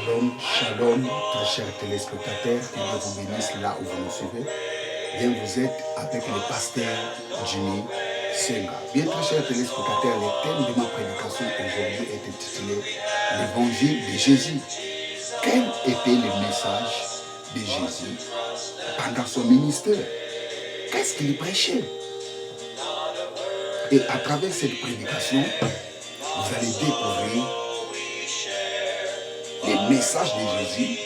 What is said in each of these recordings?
Shalom, shalom, très chers téléspectateurs, que Dieu vous bénisse là où vous nous suivez. Bien, vous êtes avec le pasteur Jimmy Senga. Bien, très chers téléspectateurs, le thème de ma prédication aujourd'hui est intitulé L'évangile de Jésus. Quel était le message de Jésus pendant son ministère? Qu'est-ce qu'il prêchait? Et à travers cette prédication, vous allez découvrir les messages de Jésus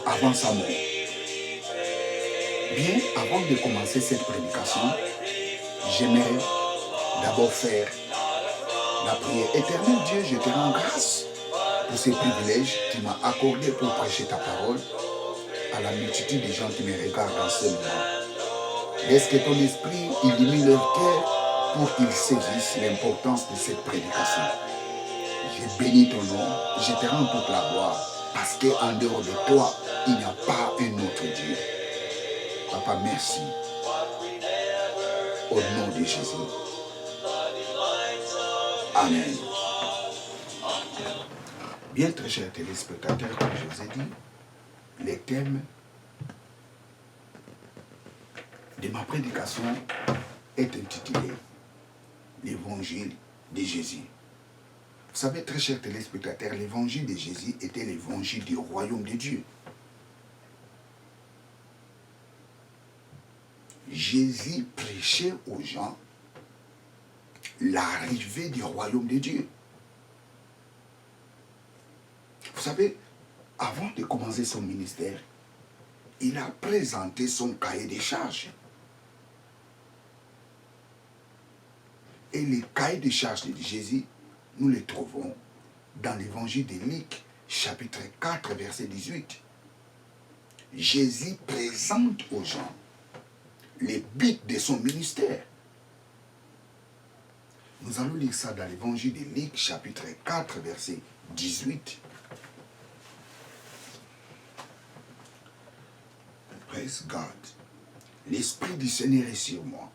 avant sa mort. Bien, avant de commencer cette prédication, j'aimerais d'abord faire la prière. Éternel Dieu, je te rends grâce pour ces privilèges que tu m'as accordés pour prêcher ta parole à la multitude de gens qui me regardent en ce moment. Laisse que ton esprit illumine leur cœur pour qu'ils saisissent l'importance de cette prédication. Je bénis ton nom, je te rends toute la gloire, parce qu'en dehors de toi, il n'y a pas un autre Dieu. Papa, merci. Au nom de Jésus. Amen. Bien, très chers téléspectateurs, comme je vous ai dit, le thème de ma prédication est intitulé L'évangile de Jésus. Vous savez, très chers téléspectateurs, l'évangile de Jésus était l'évangile du royaume de Dieu. Jésus prêchait aux gens l'arrivée du royaume de Dieu. Vous savez, avant de commencer son ministère, il a présenté son cahier des charges. Et les cahiers des charges de Jésus, nous les trouvons dans l'évangile de Luc, chapitre 4, verset 18. Jésus présente aux gens les buts de son ministère. Nous allons lire ça dans l'évangile de Luc, chapitre 4, verset 18. Praise God. L'Esprit du Seigneur est sur moi,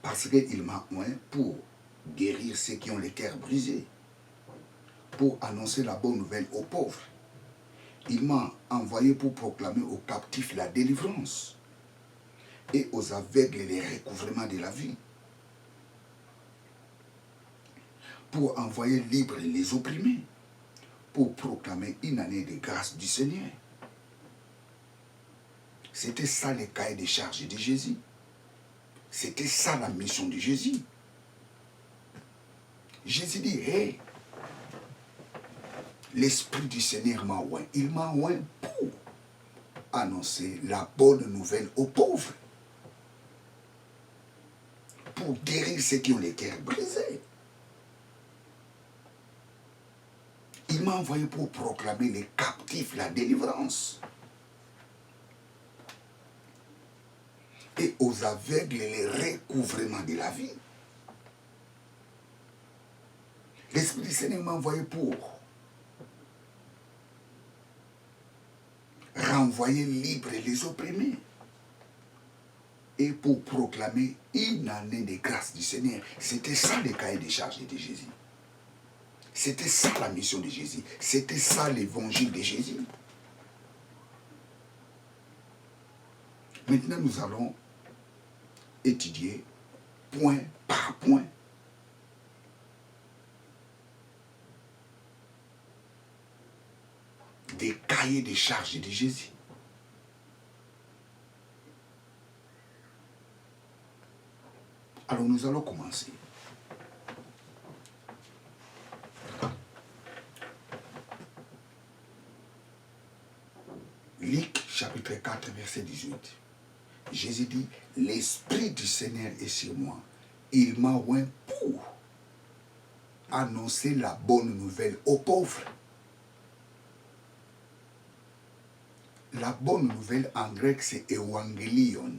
parce qu'il m'a oint pour guérir ceux qui ont les cœurs brisés, pour annoncer la bonne nouvelle aux pauvres. Il m'a envoyé pour proclamer aux captifs la délivrance et aux aveugles les recouvrements de la vie, pour envoyer libres les opprimés, pour proclamer une année de grâce du Seigneur. C'était ça le cahier des charges de Jésus. C'était ça la mission de Jésus. Jésus dit, hey, l'Esprit du Seigneur m'a oint. Il m'a oint pour annoncer la bonne nouvelle aux pauvres, pour guérir ceux qui ont les cœurs brisés. Il m'a envoyé pour proclamer les captifs la délivrance et aux aveugles les recouvrements de la vie. L'Esprit du Seigneur m'a envoyé pour renvoyer libres les opprimés et pour proclamer une année de grâce du Seigneur. C'était ça le cahier des charges de Jésus. C'était ça la mission de Jésus. C'était ça l'évangile de Jésus. Maintenant, nous allons étudier point par point des cahiers des charges de Jésus. Alors nous allons commencer. Luc chapitre 4 verset 18. Jésus dit, l'Esprit du Seigneur est sur moi. Il m'a oint pour annoncer la bonne nouvelle aux pauvres. La bonne nouvelle en grec c'est évangélion.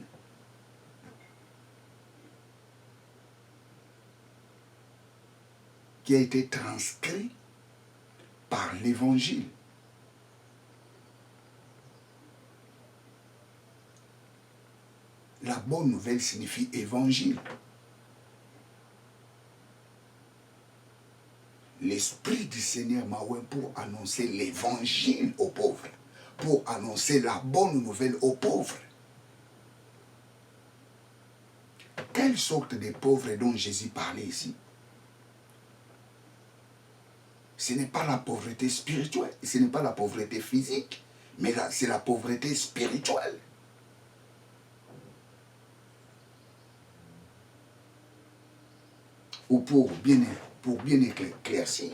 Qui a été transcrit par l'évangile. La bonne nouvelle signifie évangile. l'Esprit du Seigneur m'a oint pour annoncer l'évangile aux pauvres, pour annoncer la bonne nouvelle aux pauvres. Quelle sorte de pauvres dont Jésus parlait ici? Ce n'est pas la pauvreté spirituelle, ce n'est pas la pauvreté physique, mais c'est la pauvreté spirituelle. Ou pour bien éclaircir,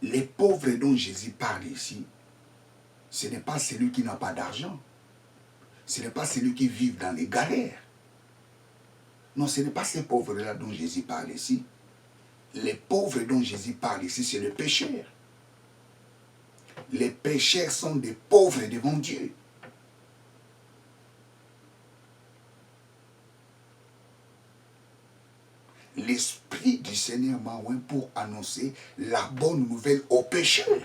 les pauvres dont Jésus parle ici, ce n'est pas celui qui n'a pas d'argent. Ce n'est pas celui qui vit dans les galères. Non, ce n'est pas ces pauvres-là dont Jésus parle ici. Les pauvres dont Jésus parle ici, c'est les pécheurs. Les pécheurs sont des pauvres devant Dieu. L'Esprit du Seigneur m'a oint pour annoncer la bonne nouvelle aux pécheurs.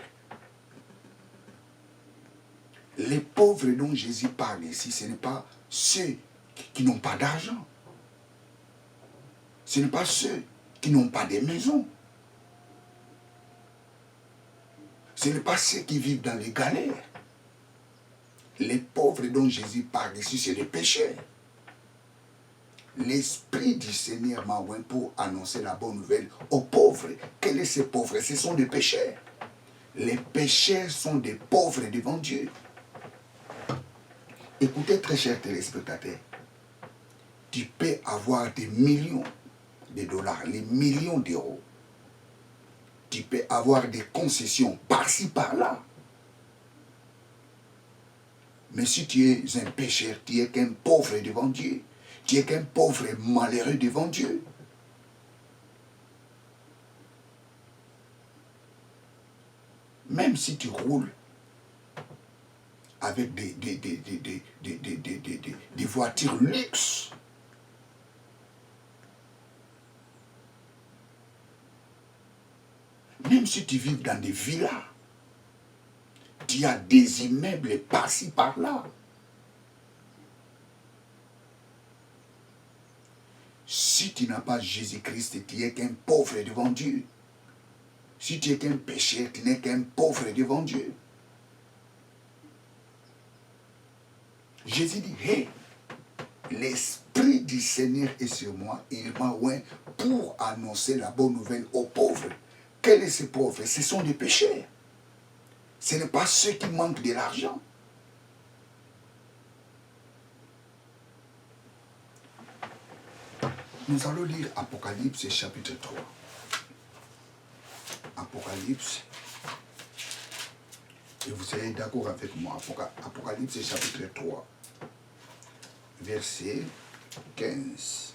Les pauvres dont Jésus parle ici, ce n'est pas ceux qui n'ont pas d'argent. Ce n'est pas ceux qui n'ont pas de maison. Ce n'est pas ceux qui vivent dans les galères. Les pauvres dont Jésus parle ici, c'est les pécheurs. L'Esprit du Seigneur m'a oint pour annoncer la bonne nouvelle aux pauvres. Quels sont ces pauvres? Ce sont des pécheurs. Les pécheurs sont des pauvres devant Dieu. Écoutez, très chers téléspectateurs, tu peux avoir des millions de dollars, les millions d'euros. Tu peux avoir des concessions par-ci, par-là. Mais si tu es un pécheur, tu es qu'un pauvre devant Dieu. Tu es qu'un pauvre malheureux devant Dieu. Même si tu roules avec des voitures luxe, même si tu vis dans des villas, tu as des immeubles par-ci, par-là. Si tu n'as pas Jésus-Christ, tu es qu'un pauvre devant Dieu. Si tu es qu'un pécheur, tu n'es qu'un pauvre devant Dieu. Jésus dit, hey, l'Esprit du Seigneur est sur moi, il m'a oint pour annoncer la bonne nouvelle aux pauvres. Quels sont ces pauvres? Ce sont des pécheurs. Ce n'est pas ceux qui manquent de l'argent. Nous allons lire Apocalypse chapitre 3. Apocalypse. Et vous serez d'accord avec moi. Apocalypse chapitre 3. Verset 15.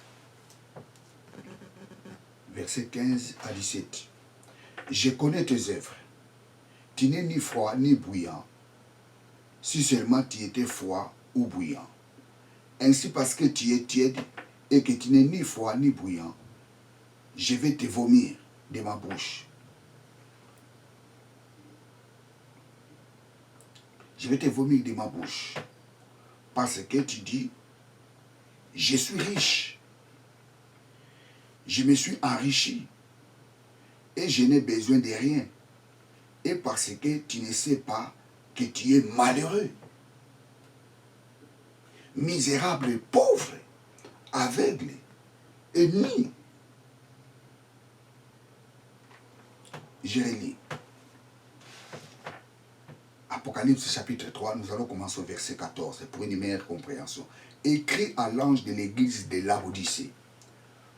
Verset 15 à 17. Je connais tes œuvres. Tu n'es ni froid ni bouillant. Si seulement tu étais froid ou bouillant. Ainsi parce que tu es tiède et que tu n'es ni froid ni bouillant, je vais te vomir de ma bouche. Je vais te vomir de ma bouche. Parce que tu dis, je suis riche. Je me suis enrichi. Et je n'ai besoin de rien. Et parce que tu ne sais pas que tu es malheureux, misérable, pauvre, aveugle et nu. Je relis. Apocalypse chapitre 3, nous allons commencer au verset 14 pour une meilleure compréhension. Écrit à l'ange de l'église de Laodicée.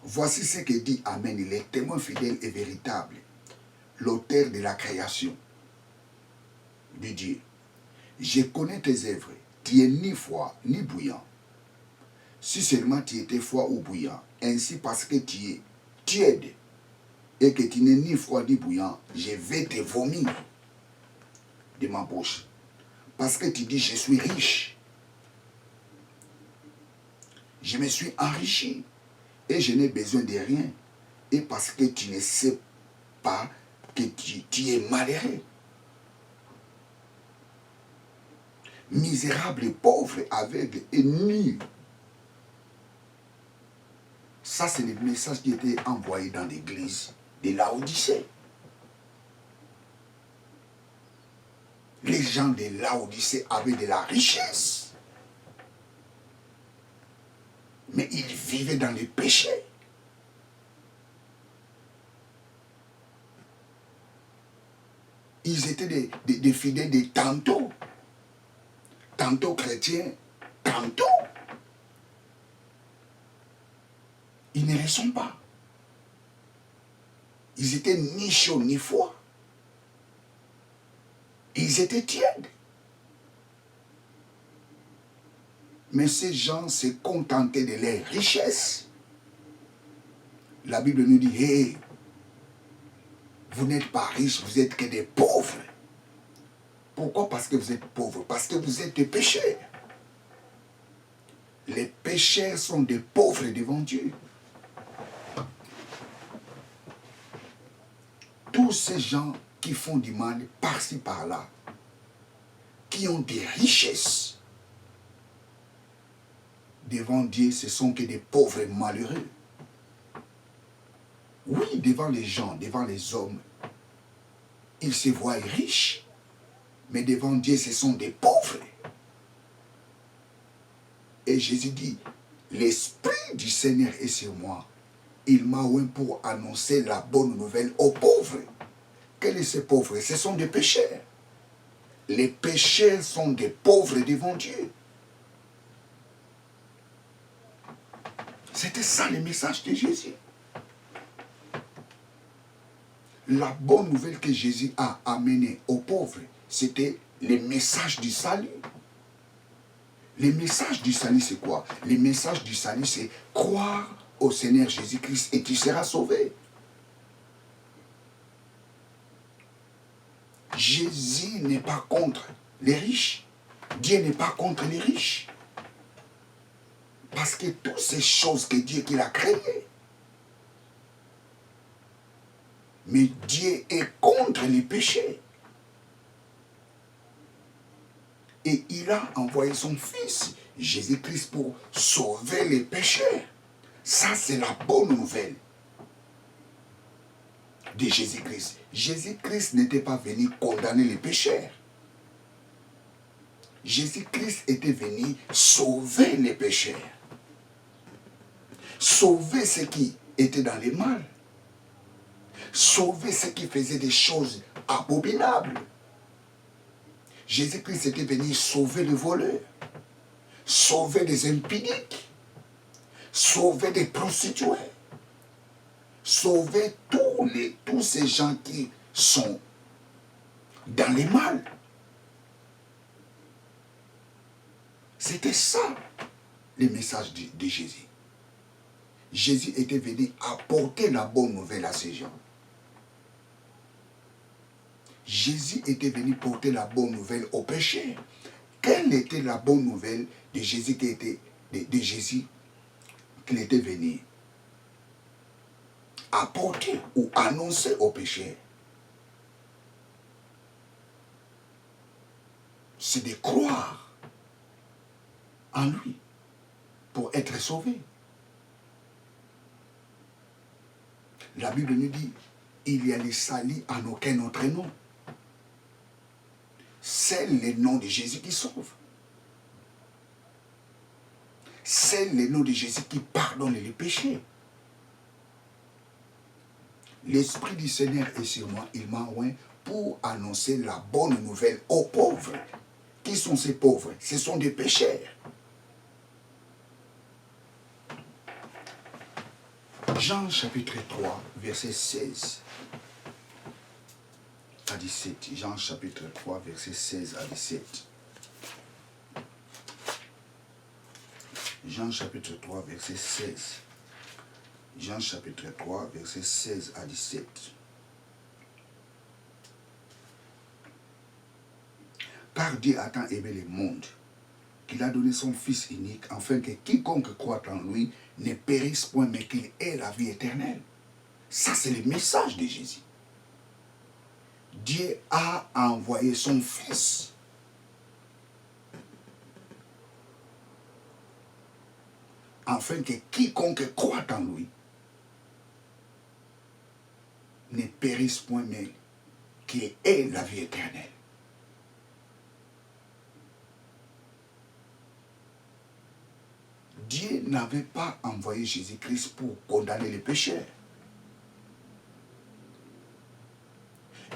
Voici ce que dit Amen, le témoin fidèle et véritable, l'auteur de la création, de Dieu. Je connais tes œuvres, tu es ni froid ni bouillant. Si seulement tu étais froid ou bouillant, ainsi parce que tu es tiède et que tu n'es ni froid ni bouillant, je vais te vomir de ma bouche. Parce que tu dis, je suis riche. Je me suis enrichi et je n'ai besoin de rien. Et parce que tu ne sais pas que tu es malheureux, misérable, pauvre, aveugle et nu. Ça, c'est le message qui était envoyé dans l'église de Laodicée. Les gens de Laodicée avaient de la richesse. Mais ils vivaient dans les péchés. Ils étaient des fidèles de tantôt. Tantôt chrétiens, tantôt. Ils ne le sont pas. Ils étaient ni chauds ni froids. Ils étaient tièdes. Mais ces gens se contentaient de leurs richesses. La Bible nous dit, hey, vous n'êtes pas riches, vous êtes que des pauvres. Pourquoi? Parce que vous êtes pauvres. Parce que vous êtes des pécheurs. Les pécheurs sont des pauvres devant Dieu. Tous ces gens qui font du mal par-ci par-là, qui ont des richesses, devant Dieu, ce sont que des pauvres malheureux. Oui, devant les gens, devant les hommes, ils se voient riches, mais devant Dieu, ce sont des pauvres. Et Jésus dit, l'Esprit du Seigneur est sur moi. Il m'a oint pour annoncer la bonne nouvelle aux pauvres. Quels sont ces pauvres? Ce sont des pécheurs. Les pécheurs sont des pauvres devant Dieu. C'était ça le message de Jésus. La bonne nouvelle que Jésus a amenée aux pauvres, c'était le message du salut. Le message du salut, c'est quoi? Le message du salut, c'est croire au Seigneur Jésus-Christ et tu seras sauvé. Jésus n'est pas contre les riches. Dieu n'est pas contre les riches. Parce que toutes ces choses que Dieu qu'il a créées. Mais Dieu est contre les péchés. Et il a envoyé son Fils, Jésus-Christ, pour sauver les pécheurs. Ça, c'est la bonne nouvelle de Jésus-Christ. Jésus-Christ n'était pas venu condamner les pécheurs. Jésus-Christ était venu sauver les pécheurs. Sauver ceux qui étaient dans le mal. Sauver ceux qui faisaient des choses abominables. Jésus-Christ était venu sauver les voleurs, sauver les impudiques, sauver les prostituées, sauver tous ces gens qui sont dans le mal. C'était ça le message de Jésus. Jésus était venu apporter la bonne nouvelle à ces gens. Jésus était venu porter la bonne nouvelle aux pécheurs. Quelle était la bonne nouvelle de Jésus qui était de Jésus qu'il était venu apporter ou annoncer aux pécheurs? C'est de croire en lui pour être sauvé. La Bible nous dit, il y a le salut en aucun autre nom. C'est le nom de Jésus qui sauve. C'est le nom de Jésus qui pardonne les péchés. L'Esprit du Seigneur est sur moi, il m'a oint pour annoncer la bonne nouvelle aux pauvres. Qui sont ces pauvres? Ce sont des pécheurs. Jean chapitre 3, verset 16 à 17. Jean chapitre 3, verset 16 à 17. Jean chapitre 3, verset 16. Jean chapitre 3, verset 16 à 17. Car Dieu a tant aimé le monde qu'il a donné son Fils unique, afin que quiconque croit en lui ne périsse point, mais qu'il ait la vie éternelle. Ça, c'est le message de Jésus. Dieu a envoyé son Fils. afin que quiconque croit en lui ne périsse point, mais qui ait la vie éternelle. Dieu n'avait pas envoyé Jésus-Christ pour condamner les pécheurs.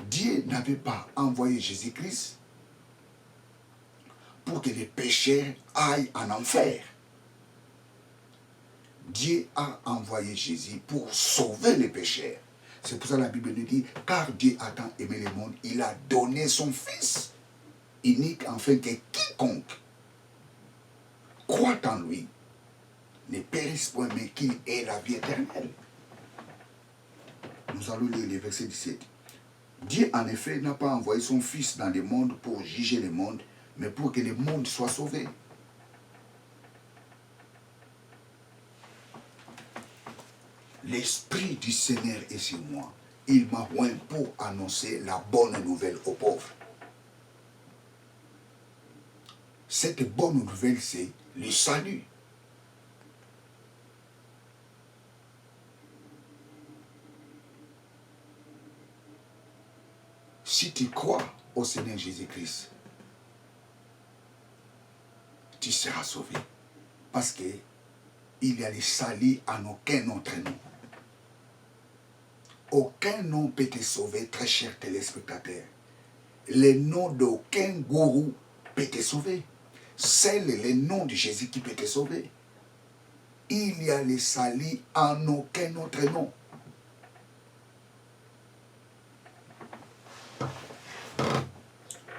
Dieu n'avait pas envoyé Jésus-Christ pour que les pécheurs aillent en enfer. Dieu a envoyé Jésus pour sauver les pécheurs. C'est pour ça que la Bible nous dit, car Dieu a tant aimé le monde, il a donné son Fils unique, afin que quiconque croit en lui ne périsse point, mais qu'il ait la vie éternelle. Nous allons lire le verset 17. Dieu, en effet, n'a pas envoyé son Fils dans le monde pour juger le monde, mais pour que le monde soit sauvé. L'Esprit du Seigneur est sur moi. Il m'a oint pour annoncer la bonne nouvelle aux pauvres. Cette bonne nouvelle, c'est le salut. Si tu crois au Seigneur Jésus-Christ, tu seras sauvé. Parce que il y a le salut en aucun autre nom. Aucun nom peut te sauver, très cher téléspectateur. Le nom d'aucun gourou peut te sauver. C'est le nom de Jésus qui peut te sauver. Il y a le salut en aucun autre nom.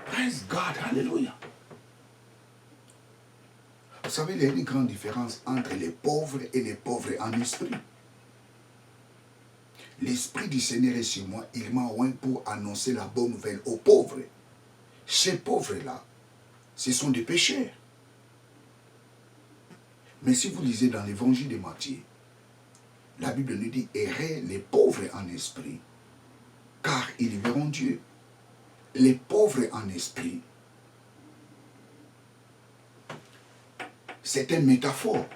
Praise God, alléluia. Vous savez, il y a une grande différence entre les pauvres et les pauvres en esprit. L'Esprit du Seigneur est sur moi, il m'a oint pour annoncer la bonne nouvelle aux pauvres. Ces pauvres-là, ce sont des pécheurs. Mais si vous lisez dans l'évangile de Matthieu, la Bible nous dit, errez les pauvres en esprit, car ils verront Dieu. Les pauvres en esprit, c'est une métaphore.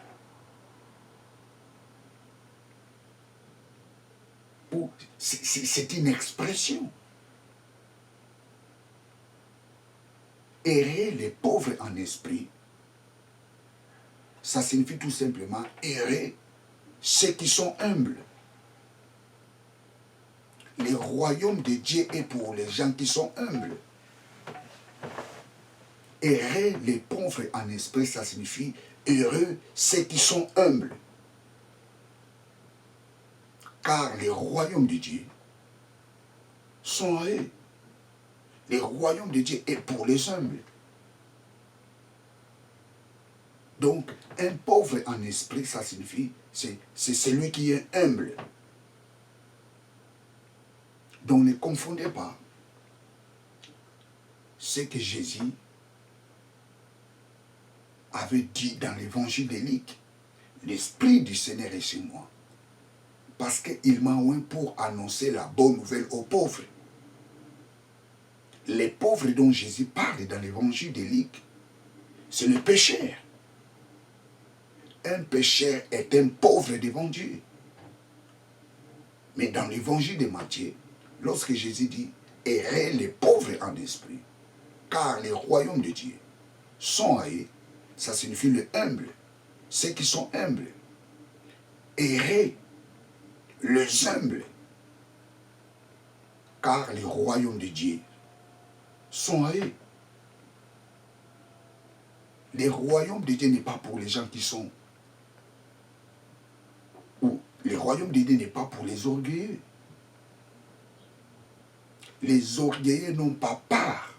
C'est une expression. Errer les pauvres en esprit, ça signifie tout simplement errer ceux qui sont humbles. Le royaume de Dieu est pour les gens qui sont humbles. Errer les pauvres en esprit, ça signifie heureux ceux qui sont humbles. Car le royaume de Dieu sont à eux. Le royaume de Dieu est pour les humbles. Donc, un pauvre en esprit, ça signifie, c'est celui qui est humble. Donc, ne confondez pas ce que Jésus avait dit dans l'évangile de Luc. L'Esprit du Seigneur est sur moi, parce qu'il m'a oint pour annoncer la bonne nouvelle aux pauvres. Les pauvres dont Jésus parle dans l'évangile de Luc, c'est le pécheur. Un pécheur est un pauvre devant Dieu. Mais dans l'évangile de Matthieu, lorsque Jésus dit « Errez les pauvres en esprit, car les royaumes de Dieu sont à eux », ça signifie le humble, ceux qui sont humbles. Errez les humbles, car les royaumes de Dieu sont à eux. Les royaumes de Dieu n'est pas pour les gens qui sont... Ou le royaume de Dieu n'est pas pour les orgueilleux. Les orgueilleux n'ont pas part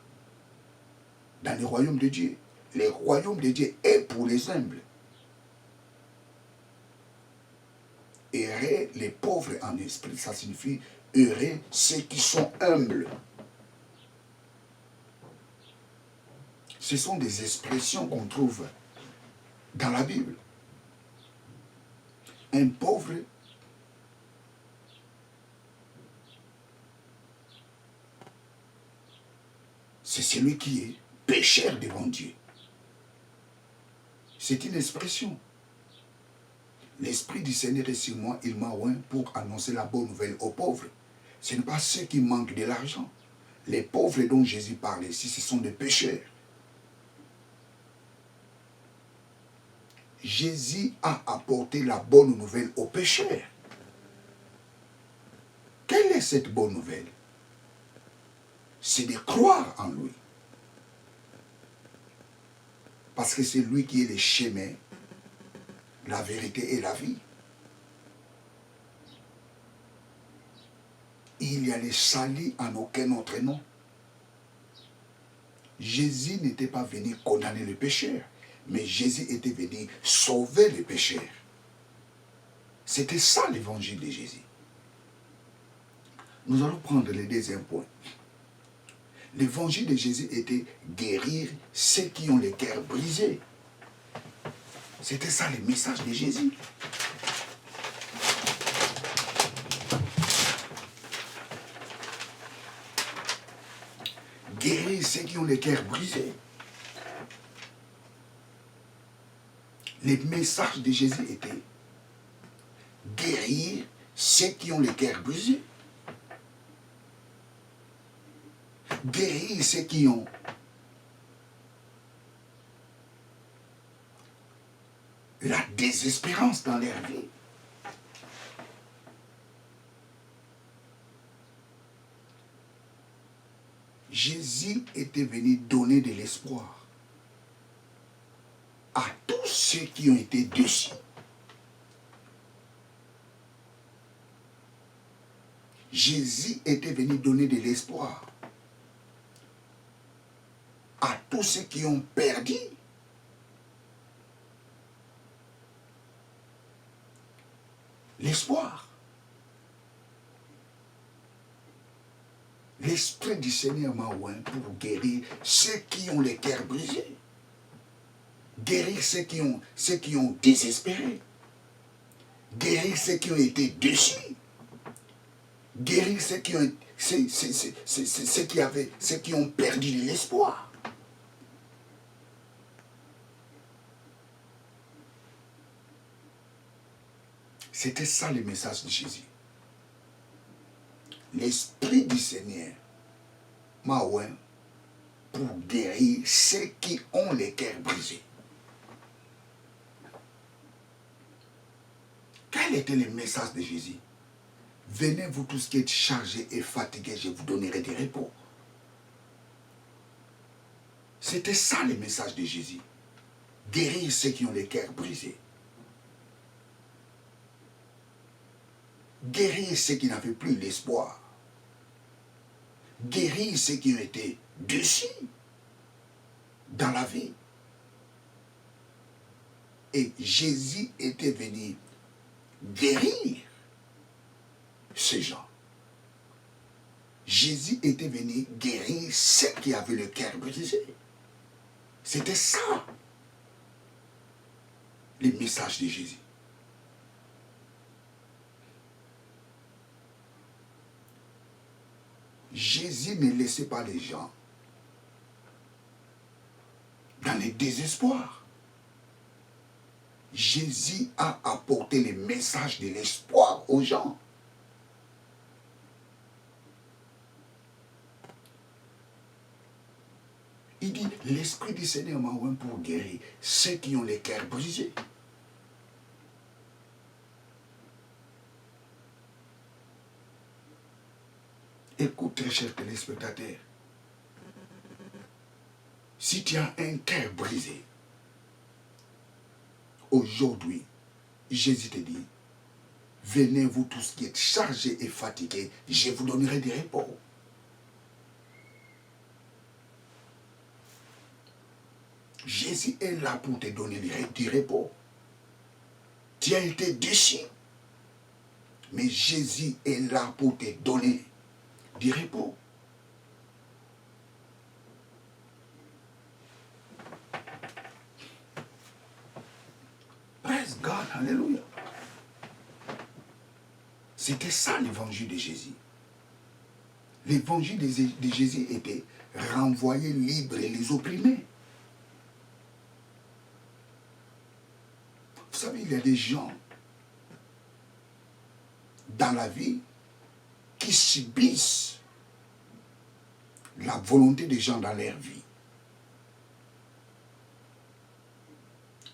dans le royaume de Dieu. Le royaume de Dieu est pour les humbles. Errer les pauvres en esprit, ça signifie errer ceux qui sont humbles. Ce sont des expressions qu'on trouve dans la Bible. Un pauvre, c'est celui qui est pécheur devant Dieu. C'est une expression. L'Esprit du Seigneur est sur moi, il m'a oint pour annoncer la bonne nouvelle aux pauvres. Ce n'est pas ceux qui manquent de l'argent. Les pauvres dont Jésus parle ici, ce sont des pécheurs. Jésus a apporté la bonne nouvelle aux pécheurs. Quelle est cette bonne nouvelle? C'est de croire en lui. Parce que c'est lui qui est le chemin, la vérité et la vie. Il y a le salut en aucun autre nom. Jésus n'était pas venu condamner le pécheur, mais Jésus était venu sauver les pécheurs. C'était ça l'évangile de Jésus. Nous allons prendre le deuxième point. L'évangile de Jésus était guérir ceux qui ont les cœurs brisés. C'était ça le message de Jésus. Guérir ceux qui ont les cœurs brisés. Le message de Jésus était guérir ceux qui ont les cœurs brisés. Guérir ceux qui ont la désespérance dans leur vie. Jésus était venu donner de l'espoir à tous ceux qui ont été déçus. Jésus était venu donner de l'espoir à tous ceux qui ont perdu. L'espoir. L'Esprit du Seigneur m'a oint pour guérir ceux qui ont les cœurs brisés. Guérir ceux qui ont désespéré. Guérir ceux qui ont été déçus. Guérir ceux qui ont, ceux qui ont perdu l'espoir. C'était ça le message de Jésus. L'Esprit du Seigneur m'a oint pour guérir ceux qui ont les cœurs brisés. Quel était le message de Jésus? Venez vous tous qui êtes chargés et fatigués, je vous donnerai du repos. C'était ça le message de Jésus. Guérir ceux qui ont les cœurs brisés. Guérir ceux qui n'avaient plus l'espoir. Guérir ceux qui ont été déçus dans la vie. Et Jésus était venu guérir ces gens. Jésus était venu guérir ceux qui avaient le cœur brisé. C'était ça le message de Jésus. Jésus ne laissait pas les gens dans le désespoir. Jésus a apporté le message de l'espoir aux gens. Il dit, l'Esprit du Seigneur m'a oint pour guérir ceux qui ont les cœurs brisés. Écoute, très cher téléspectateur, si tu as un cœur brisé, aujourd'hui, Jésus te dit, venez vous tous qui êtes chargés et fatigués, je vous donnerai des repos. Jésus est là pour te donner du repos. Tu as été déçu, mais Jésus est là pour te donner du repos. Praise God, alléluia. C'était ça l'évangile de Jésus. L'évangile de Jésus était renvoyer libres les opprimés. Vous savez, il y a des gens dans la vie qui subissent la volonté des gens dans leur vie.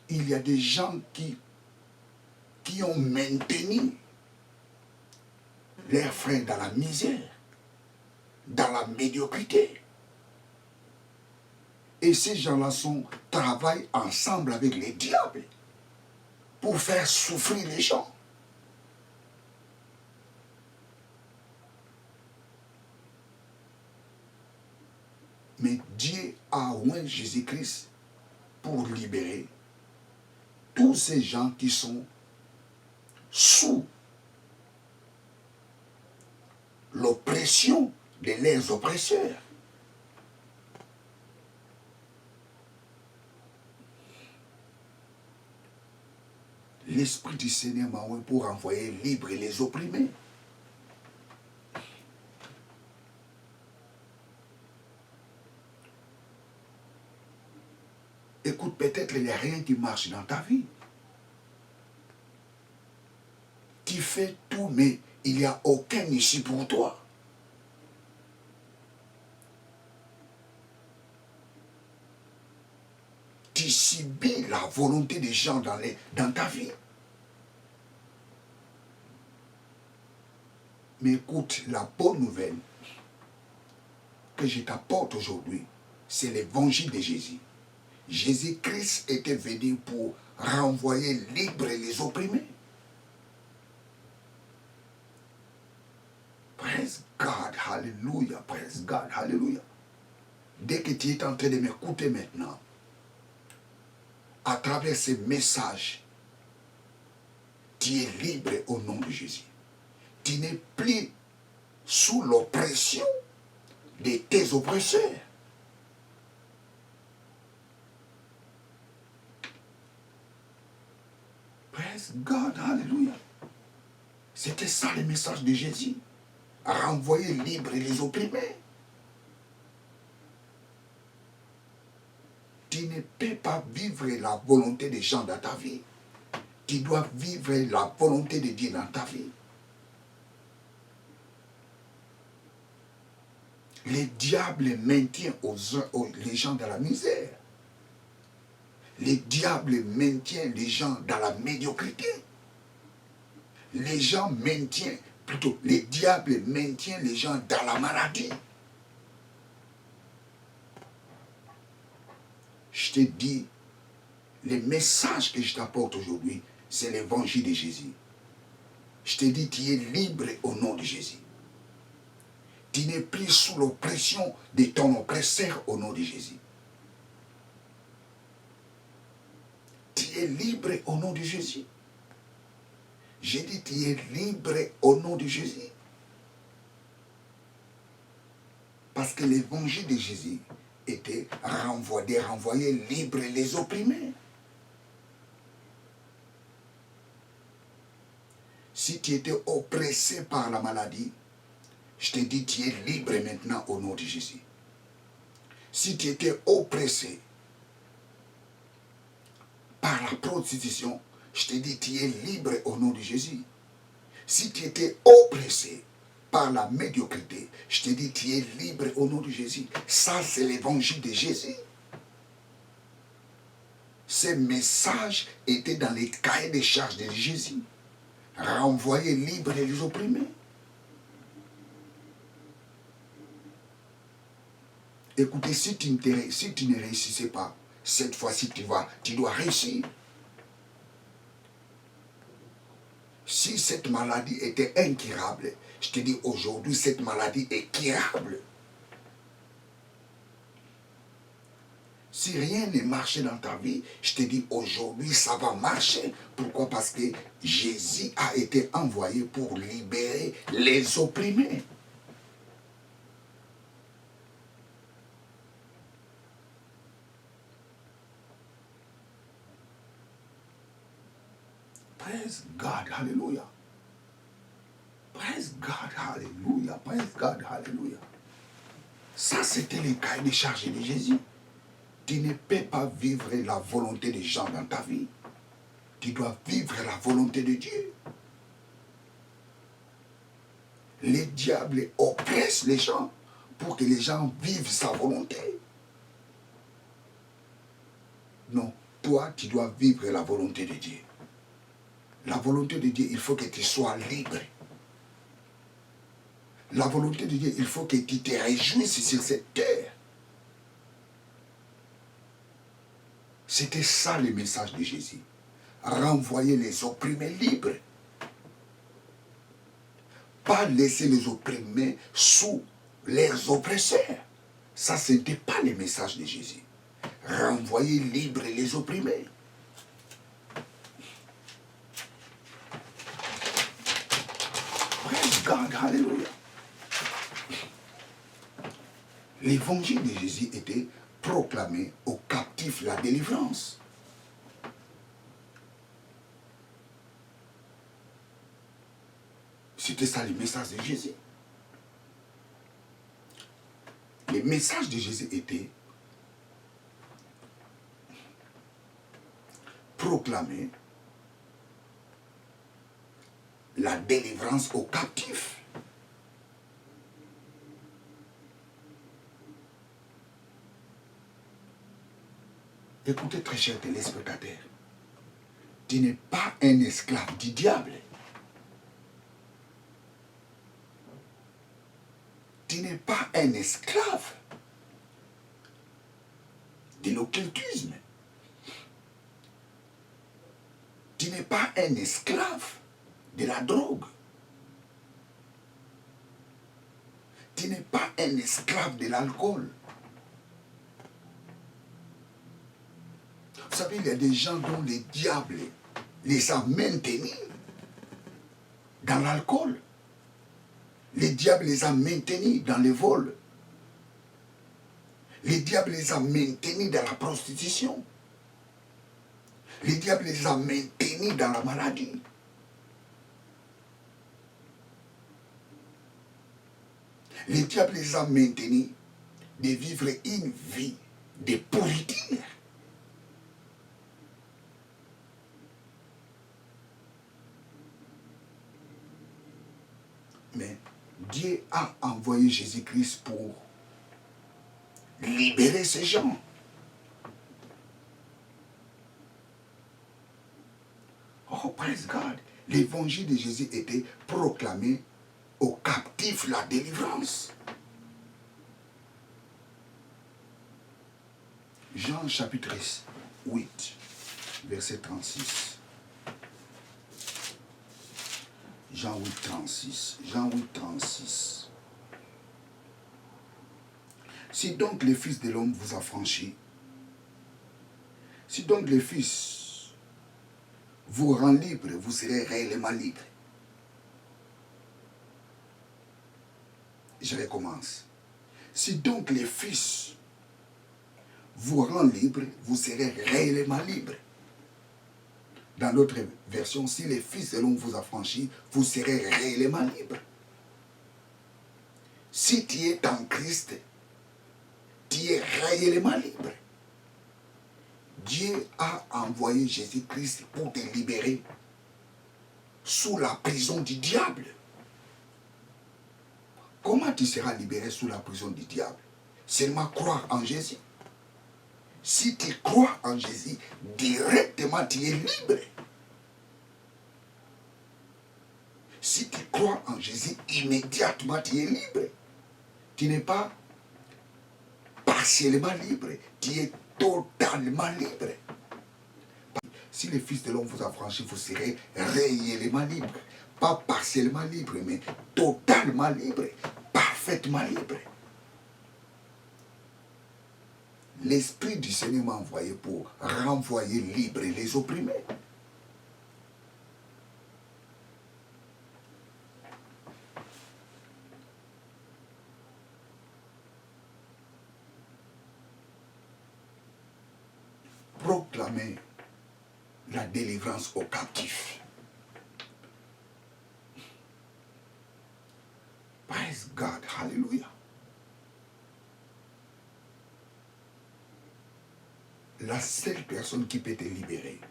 Il y a des gens qui ont maintenu leurs frères dans la misère, dans la médiocrité. Et ces gens-là travaillent ensemble avec les diables pour faire souffrir les gens. Mais Dieu a oint Jésus-Christ pour libérer tous ces gens qui sont sous l'oppression de leurs oppresseurs. L'Esprit du Seigneur m'a oint pour envoyer libre les opprimés. Écoute, peut-être il n'y a rien qui marche dans ta vie. Tu fais tout, mais il n'y a aucun issue pour toi. Tu subis la volonté des gens dans ta vie. Mais écoute, la bonne nouvelle que je t'apporte aujourd'hui, c'est l'évangile de Jésus. Jésus-Christ était venu pour renvoyer libres les opprimés. Praise God, hallelujah, praise God, hallelujah. Dès que tu es en train de m'écouter maintenant, à travers ces messages, tu es libre au nom de Jésus. Tu n'es plus sous l'oppression de tes oppresseurs. Praise God, hallelujah. C'était ça le message de Jésus. Renvoyer libre les opprimés. Tu ne peux pas vivre la volonté des gens dans ta vie. Tu dois vivre la volonté de Dieu dans ta vie. Le diable maintient les gens dans la misère. Le diable maintient les gens dans la médiocrité. Le diable maintient les gens dans la maladie. Je te dis, le message que je t'apporte aujourd'hui, c'est l'évangile de Jésus. Je te dis, tu es libre au nom de Jésus. Tu n'es plus sous l'oppression de ton oppresseur au nom de Jésus. Tu es libre au nom de Jésus. J'ai dit, tu es libre au nom de Jésus. Parce que l'évangile de Jésus était de renvoyer libre les opprimés. Si tu étais oppressé par la maladie, je te dis, tu es libre maintenant au nom de Jésus. Si tu étais oppressé par la prostitution, je te dis, tu es libre au nom de Jésus. Si tu étais oppressé par la médiocrité, je te dis, tu es libre au nom de Jésus. Ça, c'est l'évangile de Jésus. Ces messages étaient dans les cahiers de charges de Jésus. Renvoyer libre les opprimés. Écoutez, si tu ne réussissais pas, cette fois-ci, tu dois réussir. Si cette maladie était incurable, je te dis aujourd'hui, cette maladie est curable. Si rien ne marchait dans ta vie, je te dis aujourd'hui, ça va marcher. Pourquoi? Parce que Jésus a été envoyé pour libérer les opprimés. Praise God, hallelujah. Praise God, hallelujah. Praise God, hallelujah. Ça, c'était le cahier de charge de Jésus. Tu ne peux pas vivre la volonté des gens dans ta vie. Tu dois vivre la volonté de Dieu. Les diables oppressent les gens pour que les gens vivent sa volonté. Non, toi, tu dois vivre la volonté de Dieu. La volonté de Dieu, il faut que tu sois libre. La volonté de Dieu, il faut que tu te réjouisses sur cette terre. C'était ça le message de Jésus. Renvoyer les opprimés libres. Pas laisser les opprimés sous leurs oppresseurs. Ça, ce n'était pas le message de Jésus. Renvoyer libres les opprimés. Praise God, hallelujah. L'évangile de Jésus était proclamé aux captifs la délivrance. C'était ça le message de Jésus. Le message de Jésus était proclamer la délivrance aux captifs. Écoutez très chers téléspectateurs, tu n'es pas un esclave du diable. Tu n'es pas un esclave de l'occultisme. Tu n'es pas un esclave de la drogue. Tu n'es pas un esclave de l'alcool. Vous savez, il y a des gens dont le diable les a maintenus dans l'alcool. Le diable les a maintenus dans le vol. Le diable les a maintenus dans la prostitution. Le diable les a maintenus dans la maladie. Le diable les a maintenus de vivre une vie de pourriture. Mais Dieu a envoyé Jésus-Christ pour libérer ces gens. Oh, praise God. L'évangile de Jésus était proclamé aux captifs la délivrance. Jean chapitre 8, verset 36. Jean 8, 36. Jean 8, 36. Si donc le Fils de l'homme vous a franchi, si donc le Fils vous rend libre, vous serez réellement libre. Je recommence. Si donc le Fils vous rend libre, vous serez réellement libre. Dans d'autres versions, si le Fils de l'homme vous a franchi, vous serez réellement libre. Si tu es en Christ, tu es réellement libre. Dieu a envoyé Jésus-Christ pour te libérer sous la prison du diable. Comment tu seras libéré sous la prison du diable? Seulement croire en Jésus. Si tu crois en Jésus, directement tu es libre. Si tu crois en Jésus, immédiatement tu es libre. Tu n'es pas partiellement libre, tu es totalement libre. Si le Fils de l'homme vous a franchi, vous serez réellement libre. Pas partiellement libre, mais totalement libre, parfaitement libre. L'Esprit du Seigneur m'a envoyé pour renvoyer libre les opprimés. Proclamer la délivrance aux captifs. Praise God, hallelujah. La seule personne qui peut te libérer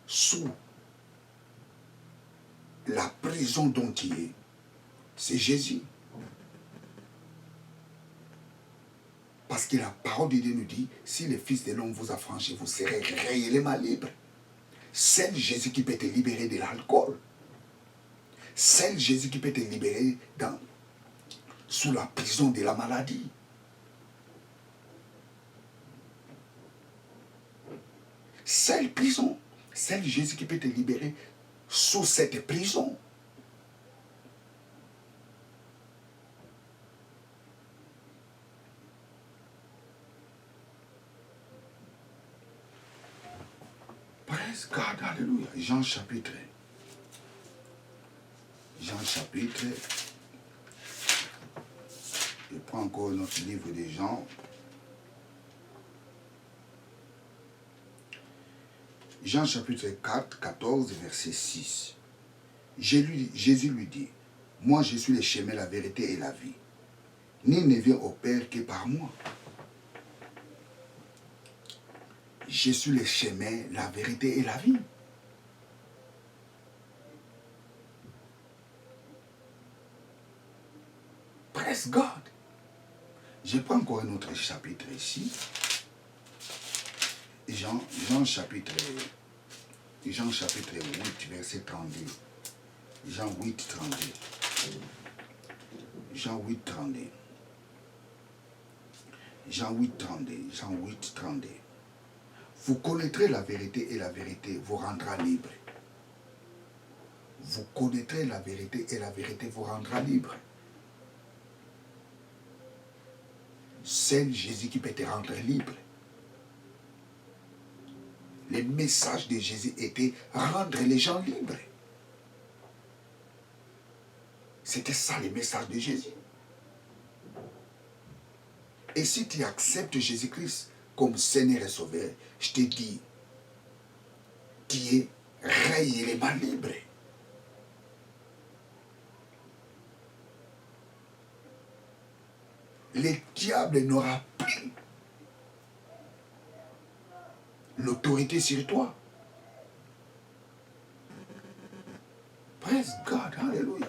sous la prison dont tu es, C'est Jésus. Parce que la parole de Dieu nous dit, si le Fils de l'homme vous a franchi, vous serez réellement libre. C'est Jésus qui peut te libérer de l'alcool. C'est Jésus qui peut te libérer sous la prison de la maladie. C'est prison. C'est Jésus qui peut te libérer sous cette prison. Praise God, alléluia. Jean chapitre. Je prends encore notre livre de Jean. Jean chapitre 4, 14, verset 6. Jésus lui dit, moi je suis le chemin, la vérité et la vie. Nul ne vient au Père que par moi. Je suis le chemin, la vérité et la vie. Praise God. Je prends encore un autre chapitre ici. Jean chapitre 8, verset 32. Jean 8, 32. Jean 8, 32. Jean 8, 32. Jean 8, 32. Vous connaîtrez la vérité et la vérité vous rendra libre. Vous connaîtrez la vérité et la vérité vous rendra libre. C'est Jésus qui peut te rendre libre. Le message de Jésus était rendre les gens libres. C'était ça le message de Jésus. Et si tu acceptes Jésus-Christ comme Seigneur et Sauveur, je te dis, tu es réellement libre. Le diable n'aura plus l'autorité sur toi. Praise God, hallelujah.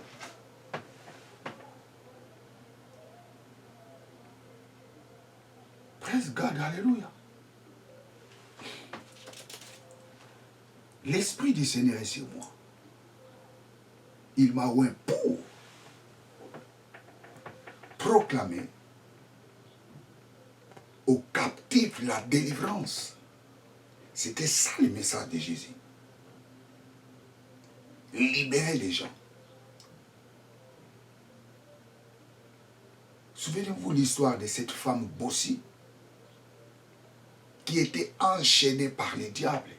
Praise God, hallelujah. L'Esprit du Seigneur est sur moi. Il m'a oint pour proclamer aux captifs la délivrance. C'était ça le message de Jésus. Libérer les gens. Souvenez-vous l'histoire de cette femme Bossie qui était enchaînée par le diable.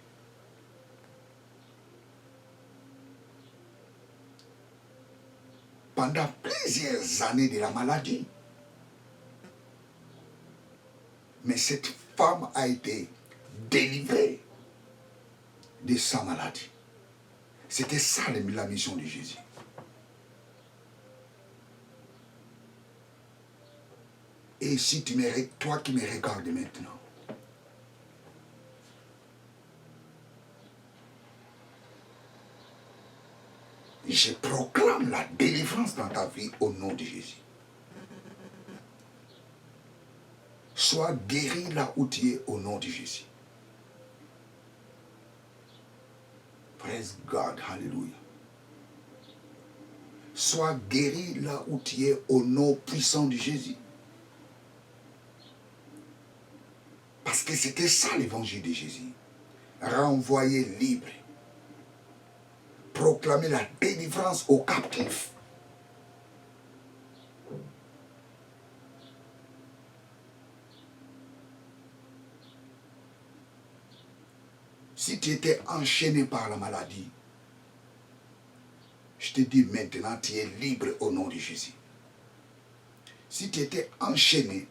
Pendant plusieurs années de la maladie. Mais cette femme a été délivrée de sa maladie. C'était ça la mission de Jésus. Et si toi qui me regardes maintenant, je proclame la délivrance dans ta vie au nom de Jésus. Sois guéri là où tu es au nom de Jésus. Praise God, hallelujah. Sois guéri là où tu es au nom puissant de Jésus. Parce que c'était ça l'évangile de Jésus. Renvoyer libre. Proclamer la délivrance aux captifs. Si tu étais enchaîné par la maladie, je te dis maintenant, tu es libre au nom de Jésus. Si tu étais enchaîné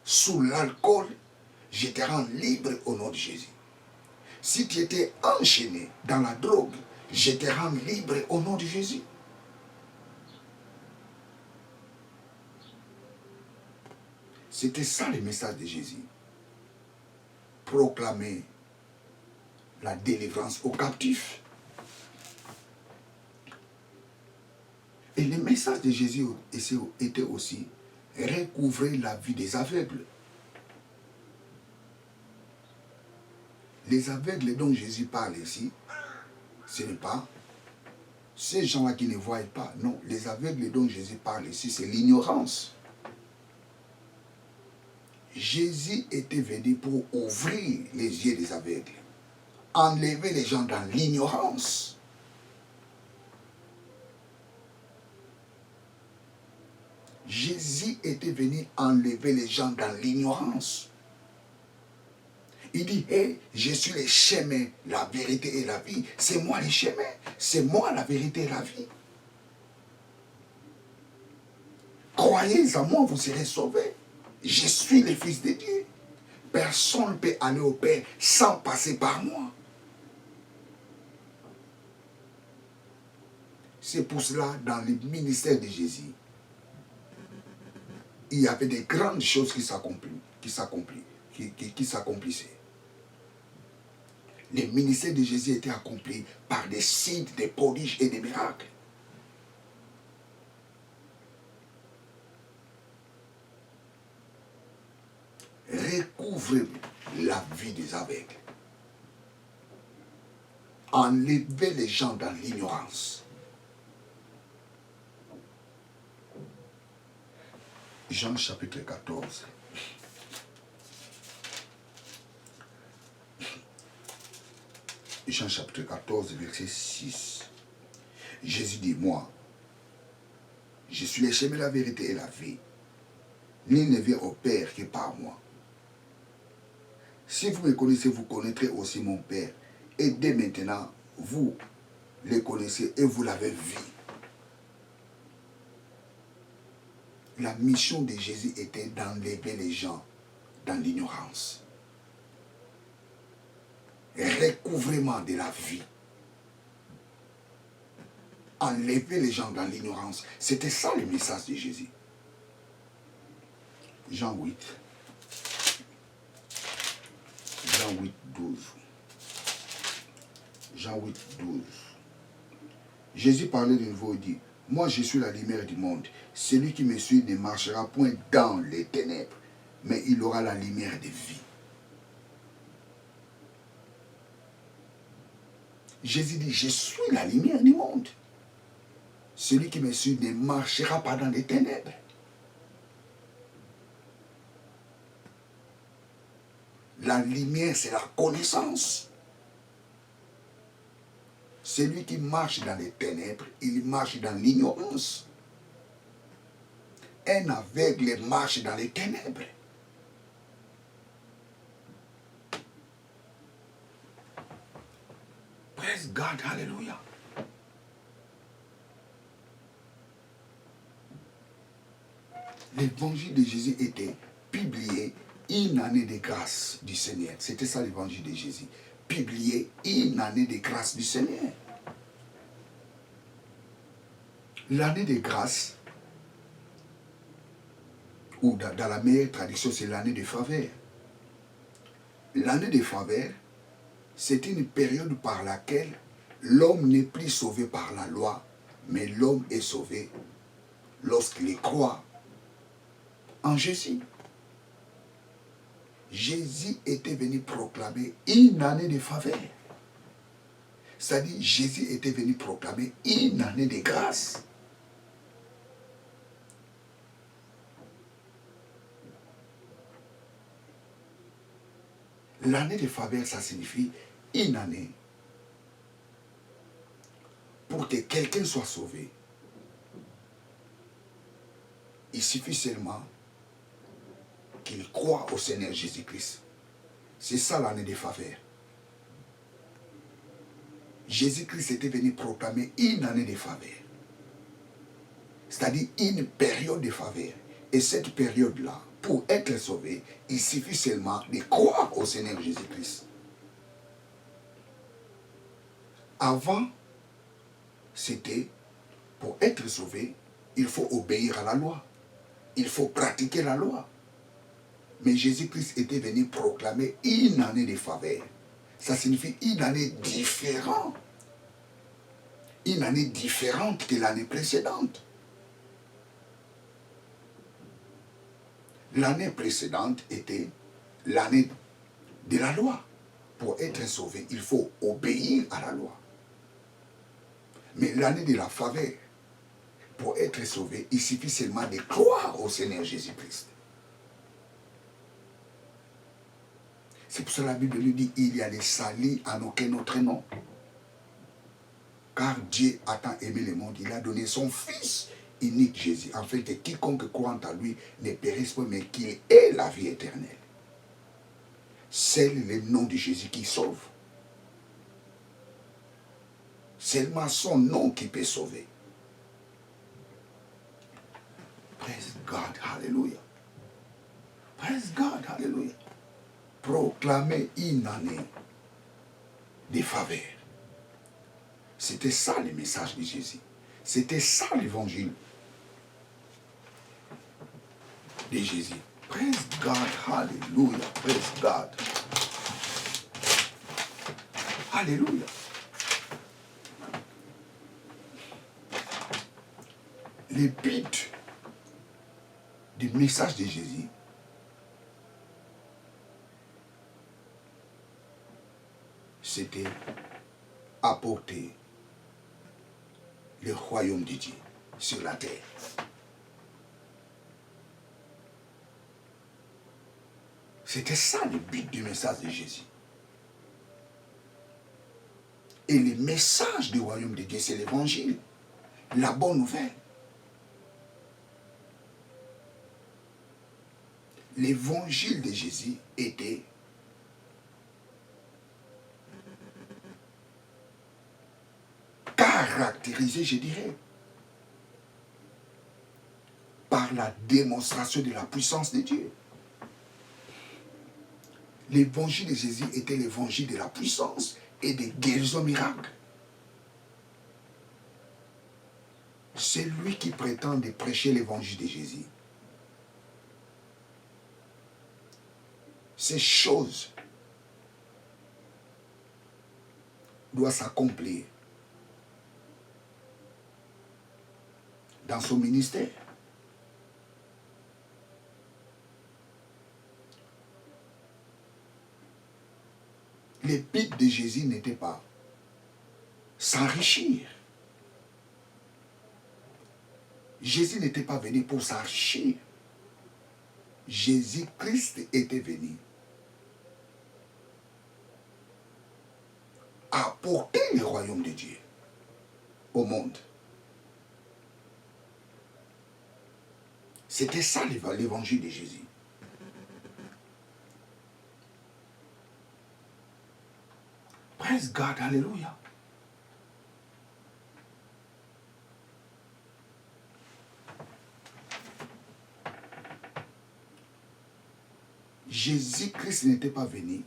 sous l'alcool, je te rends libre au nom de Jésus. Si tu étais enchaîné dans la drogue, je te rends libre au nom de Jésus. C'était ça le message de Jésus. Proclamer la délivrance aux captifs. Et le message de Jésus était aussi recouvrer la vie des aveugles. Les aveugles dont Jésus parle ici, ce n'est pas ces gens-là qui ne voient pas. Non, les aveugles dont Jésus parle ici, c'est l'ignorance. Jésus était venu pour ouvrir les yeux des aveugles, enlever les gens dans l'ignorance. Jésus était venu enlever les gens dans l'ignorance. Il dit, hey, je suis le chemin, la vérité et la vie. C'est moi le chemin, c'est moi la vérité et la vie. Croyez en moi, vous serez sauvés. Je suis le Fils de Dieu. Personne ne peut aller au Père sans passer par moi. C'est pour cela, dans le ministère de Jésus, il y avait des grandes choses qui s'accomplissaient. Le ministère de Jésus était accompli par des signes, des prodiges et des miracles. Recouvrer la vie des aveugles. Enlever les gens dans l'ignorance. Jean chapitre 14. Jean chapitre 14, verset 6. Jésus dit, moi, je suis le chemin, la vérité et la vie. Nul ne vient au Père que par moi. Si vous me connaissez, vous connaîtrez aussi mon Père. Et dès maintenant, vous le connaissez et vous l'avez vu. La mission de Jésus était d'enlever les gens dans l'ignorance. Recouvrement de la vie. Enlever les gens dans l'ignorance. C'était ça le message de Jésus. Jean 8. Jean 8, 12. Jean 8, 12. Jésus parlait de nouveau et dit, moi je suis la lumière du monde. Celui qui me suit ne marchera point dans les ténèbres, mais il aura la lumière de vie. Jésus dit, je suis la lumière du monde. Celui qui me suit ne marchera pas dans les ténèbres. La lumière, c'est la connaissance. Celui qui marche dans les ténèbres, il marche dans l'ignorance. Un aveugle marche dans les ténèbres. Praise God, hallelujah. L'évangile de Jésus était publié une année de grâce du Seigneur. C'était ça l'évangile de Jésus. Publié une année de grâce du Seigneur. L'année de grâce, ou dans la meilleure tradition, c'est l'année de faveur. L'année de faveur, c'est une période par laquelle l'homme n'est plus sauvé par la loi, mais l'homme est sauvé lorsqu'il croit en Jésus. Jésus était venu proclamer une année de faveur. C'est-à-dire, Jésus était venu proclamer une année de grâce. L'année de faveur, ça signifie une année pour que quelqu'un soit sauvé. Il suffit seulement qu'il croit au Seigneur Jésus-Christ. C'est ça l'année de faveur. Jésus-Christ était venu proclamer une année de faveur. C'est-à-dire une période de faveur. Et cette période-là, pour être sauvé, il suffit seulement de croire au Seigneur Jésus-Christ. Avant, c'était, pour être sauvé, il faut obéir à la loi. Il faut pratiquer la loi. Mais Jésus-Christ était venu proclamer une année de faveur. Ça signifie une année différente. Une année différente que l'année précédente. L'année précédente était l'année de la loi. Pour être sauvé, il faut obéir à la loi. Mais l'année de la faveur, pour être sauvé, il suffit seulement de croire au Seigneur Jésus-Christ. C'est pour cela que la Bible nous dit, il y a des salis en aucun autre nom. Car Dieu a tant aimé le monde, il a donné son Fils unique Jésus, afin que quiconque croit en lui ne périsse pas, mais qu'il ait la vie éternelle. C'est le nom de Jésus qui sauve. Seulement son nom qui peut sauver. Praise God, hallelujah. Praise God, hallelujah. Proclamer une année de faveur. C'était ça le message de Jésus. C'était ça l'évangile de Jésus. Praise God, hallelujah, praise God. Hallelujah. Le but du message de Jésus, c'était apporter le royaume de Dieu sur la terre. C'était ça le but du message de Jésus. Et le message du royaume de Dieu, c'est l'évangile, la bonne nouvelle. L'évangile de Jésus était caractérisé, je dirais, par la démonstration de la puissance de Dieu. L'évangile de Jésus était l'évangile de la puissance et des guérisons miracles. Celui qui prétend de prêcher l'évangile de Jésus, ces choses doivent s'accomplir dans son ministère. Le but de Jésus n'était pas s'enrichir. Jésus n'était pas venu pour s'enrichir. Jésus-Christ était venu apporter le royaume de Dieu au monde. C'était ça l'évangile de Jésus. Praise God, hallelujah. Jésus-Christ n'était pas venu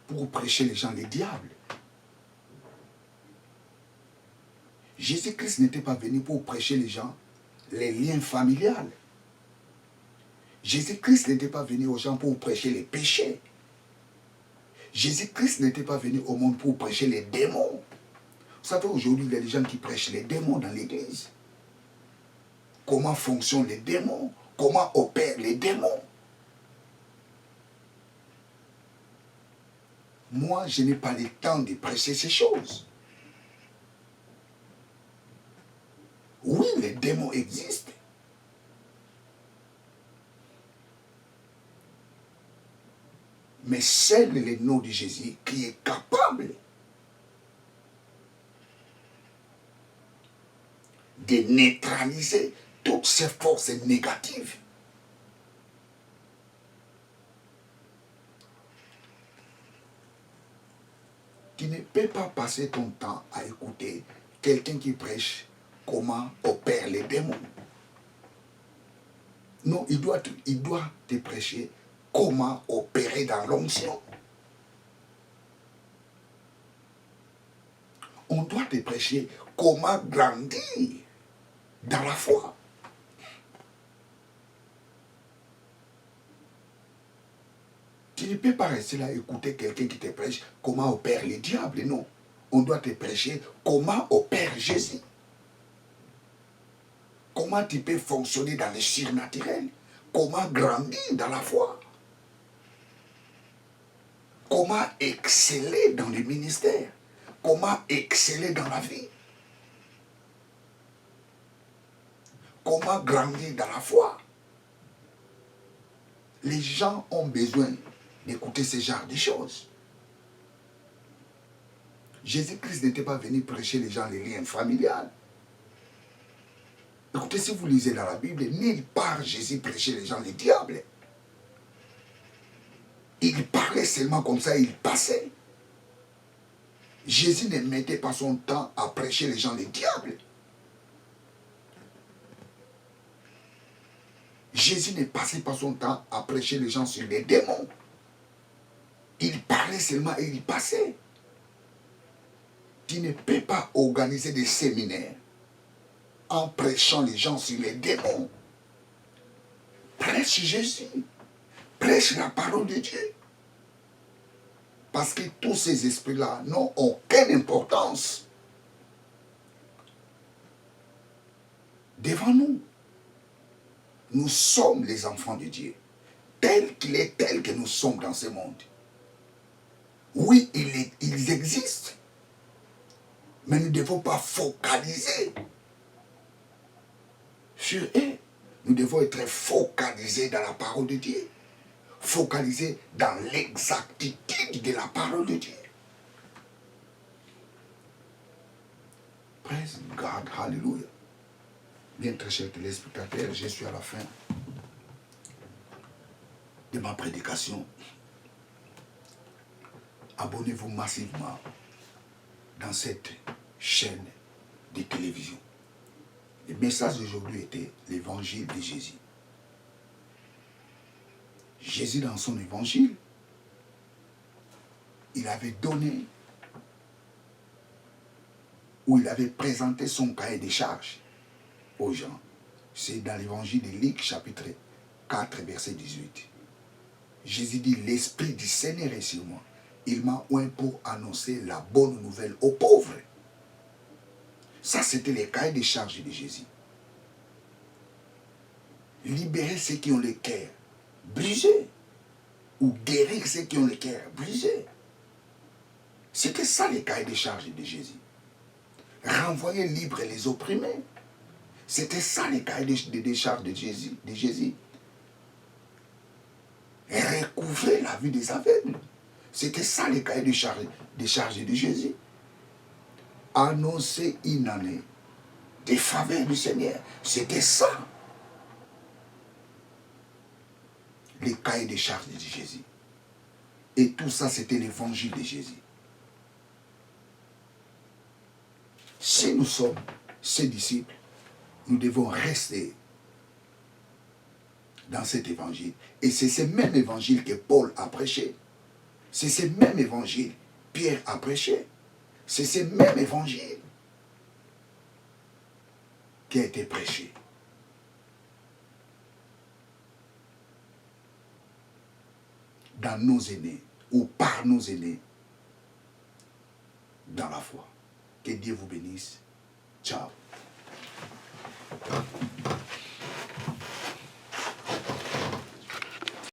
pour prêcher les gens les diables. Jésus-Christ n'était pas venu pour prêcher les gens les liens familiales. Jésus-Christ n'était pas venu aux gens pour prêcher les péchés. Jésus-Christ n'était pas venu au monde pour prêcher les démons. Vous savez, aujourd'hui, il y a des gens qui prêchent les démons dans l'église. Comment fonctionnent les démons? Comment opèrent les démons? Moi, je n'ai pas le temps de prêcher ces choses. Oui, les démons existent. Mais c'est le nom de Jésus qui est capable de neutraliser toutes ces forces négatives. Tu ne peux pas passer ton temps à écouter quelqu'un qui prêche comment opèrent les démons. Non, il doit te prêcher comment opérer dans l'onction. On doit te prêcher comment grandir dans la foi. Tu ne peux pas rester là et écouter quelqu'un qui te prêche comment opère les diables. Non, on doit te prêcher comment opère Jésus. Comment tu peux fonctionner dans le surnaturel? Comment grandir dans la foi? Comment exceller dans le ministère? Comment exceller dans la vie? Comment grandir dans la foi? Les gens ont besoin d'écouter ce genre de choses. Jésus-Christ n'était pas venu prêcher les gens les liens familiales. Écoutez, si vous lisez dans la Bible, nulle part Jésus prêchait les gens les diables. Il parlait seulement comme ça, il passait. Jésus ne mettait pas son temps à prêcher les gens les diables. Jésus ne passait pas son temps à prêcher les gens sur les démons. Il parlait seulement et il passait. Tu ne peux pas organiser des séminaires en prêchant les gens sur les démons. Prêche Jésus. Prêche la parole de Dieu. Parce que tous ces esprits-là n'ont aucune importance devant nous. Nous sommes les enfants de Dieu. Tel qu'il est, tel que nous sommes dans ce monde. Oui, ils existent. Mais nous ne devons pas focaliser sur eux. Nous devons être focalisés dans la parole de Dieu. Focalisés dans l'exactitude de la parole de Dieu. Praise God, hallelujah. Bien, très chers téléspectateurs, je suis à la fin de ma prédication. Abonnez-vous massivement dans cette chaîne de télévision. Le message d'aujourd'hui était l'évangile de Jésus. Jésus, dans son évangile, il avait donné, ou il avait présenté son cahier des charges aux gens. C'est dans l'évangile de Luc, chapitre 4, verset 18. Jésus dit, l'Esprit du Seigneur est sur moi. Il m'a oint pour annoncer la bonne nouvelle aux pauvres. Ça, c'était le cahier des charges de Jésus. Libérer ceux qui ont le cœur brisé, ou guérir ceux qui ont le cœur brisé. C'était ça le cahier des charges de Jésus. Renvoyer libre les opprimés. C'était ça le cahier des charges de Jésus. Et recouvrer la vue des aveugles. C'était ça le cahier des charges de Jésus. Annoncer une année des faveurs du Seigneur. C'était ça. Les cahiers des charges de Jésus. Et tout ça, c'était l'évangile de Jésus. Si nous sommes ses disciples, nous devons rester dans cet évangile. Et c'est ce même évangile que Paul a prêché. C'est ce même évangile que Pierre a prêché. C'est ce même évangile qui a été prêché. Dans nos aînés, ou par nos aînés, dans la foi. Que Dieu vous bénisse. Ciao.